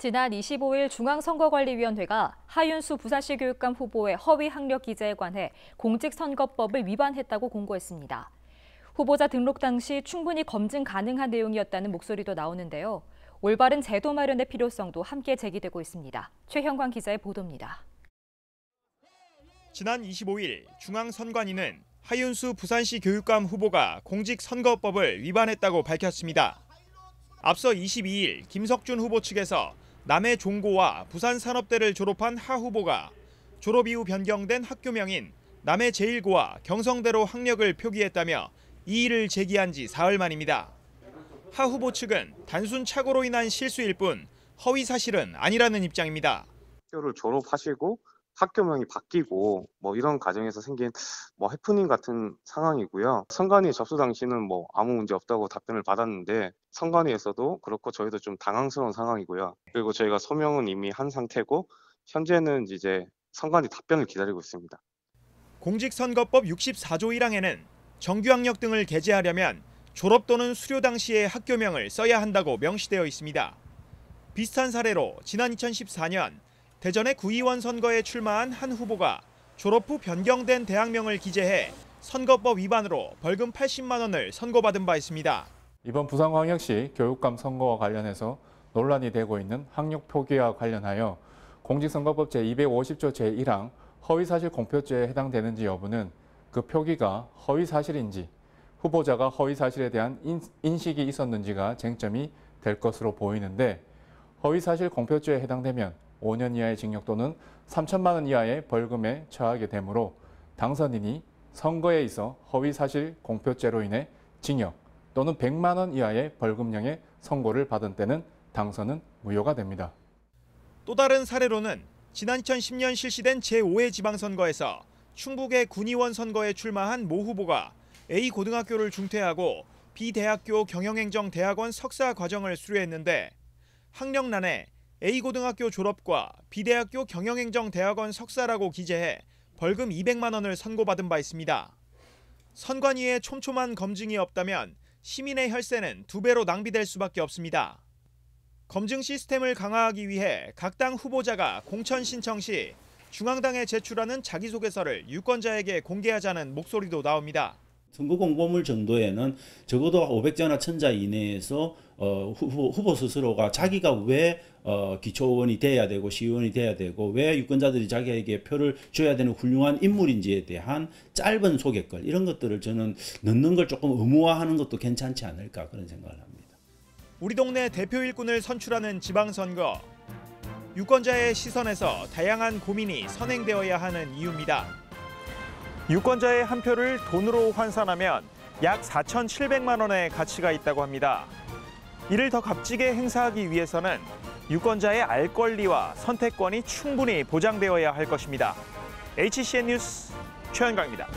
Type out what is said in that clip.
지난 25일 중앙선거관리위원회가 하윤수 부산시 교육감 후보의 허위 학력 기재에 관해 공직선거법을 위반했다고 공고했습니다. 후보자 등록 당시 충분히 검증 가능한 내용이었다는 목소리도 나오는데요. 올바른 제도 마련의 필요성도 함께 제기되고 있습니다. 최형광 기자의 보도입니다. 지난 25일 중앙선관위는 하윤수 부산시 교육감 후보가 공직선거법을 위반했다고 밝혔습니다. 앞서 22일 김석준 후보 측에서 남해 종고와 부산산업대를 졸업한 하 후보가 졸업 이후 변경된 학교명인 남해 제1고와 경성대로 학력을 표기했다며 이의를 제기한 지 사흘 만입니다. 하 후보 측은 단순 착오로 인한 실수일 뿐 허위 사실은 아니라는 입장입니다. 학교를 졸업하시고 학교명이 바뀌고 이런 과정에서 생긴 해프닝 같은 상황이고요. 선관위 접수 당시는 아무 문제 없다고 답변을 받았는데 선관위에서도 그렇고 저희도 좀 당황스러운 상황이고요. 그리고 저희가 소명은 이미 한 상태고 현재는 이제 선관위 답변을 기다리고 있습니다. 공직선거법 64조 1항에는 정규학력 등을 게재하려면 졸업 또는 수료 당시의 학교명을 써야 한다고 명시되어 있습니다. 비슷한 사례로 지난 2014년 대전의 구의원 선거에 출마한 한 후보가 졸업 후 변경된 대학명을 기재해 선거법 위반으로 벌금 80만 원을 선고받은 바 있습니다. 이번 부산광역시 교육감 선거와 관련해서 논란이 되고 있는 학력 표기와 관련하여 공직선거법 제250조 제1항 허위사실 공표죄에 해당되는지 여부는 그 표기가 허위사실인지 후보자가 허위사실에 대한 인식이 있었는지가 쟁점이 될 것으로 보이는데 허위사실 공표죄에 해당되면 5년 이하의 징역 또는 3천만 원 이하의 벌금에 처하게 되므로 당선인이 선거에 있어 허위사실 공표죄로 인해 징역 또는 100만 원 이하의 벌금형의 선고를 받은 때는 당선은 무효가 됩니다. 또 다른 사례로는 지난 2010년 실시된 제5회 지방선거에서 충북의 군의원 선거에 출마한 모 후보가 A고등학교를 중퇴하고 B대학교 경영행정대학원 석사 과정을 수료했는데 학력란에 A고등학교 졸업과 B대학교 경영행정대학원 석사라고 기재해 벌금 200만 원을 선고받은 바 있습니다. 선관위의 촘촘한 검증이 없다면 시민의 혈세는 2배로 낭비될 수밖에 없습니다. 검증 시스템을 강화하기 위해 각 당 후보자가 공천 신청 시 중앙당에 제출하는 자기소개서를 유권자에게 공개하자는 목소리도 나옵니다. 선거 공보물 정도에는 적어도 500자나 1000자 이내에서 후보 스스로가 자기가 왜 기초의원이 돼야 되고 시의원이 돼야 되고 왜 유권자들이 자기에게 표를 줘야 되는 훌륭한 인물인지에 대한 짧은 소개글 이런 것들을 저는 넣는 걸 조금 의무화하는 것도 괜찮지 않을까 그런 생각을 합니다. 우리 동네 대표 일꾼을 선출하는 지방선거. 유권자의 시선에서 다양한 고민이 선행되어야 하는 이유입니다. 유권자의 한 표를 돈으로 환산하면 약 4,700만 원의 가치가 있다고 합니다. 이를 더 값지게 행사하기 위해서는 유권자의 알 권리와 선택권이 충분히 보장되어야 할 것입니다. HCN 뉴스 최현광입니다.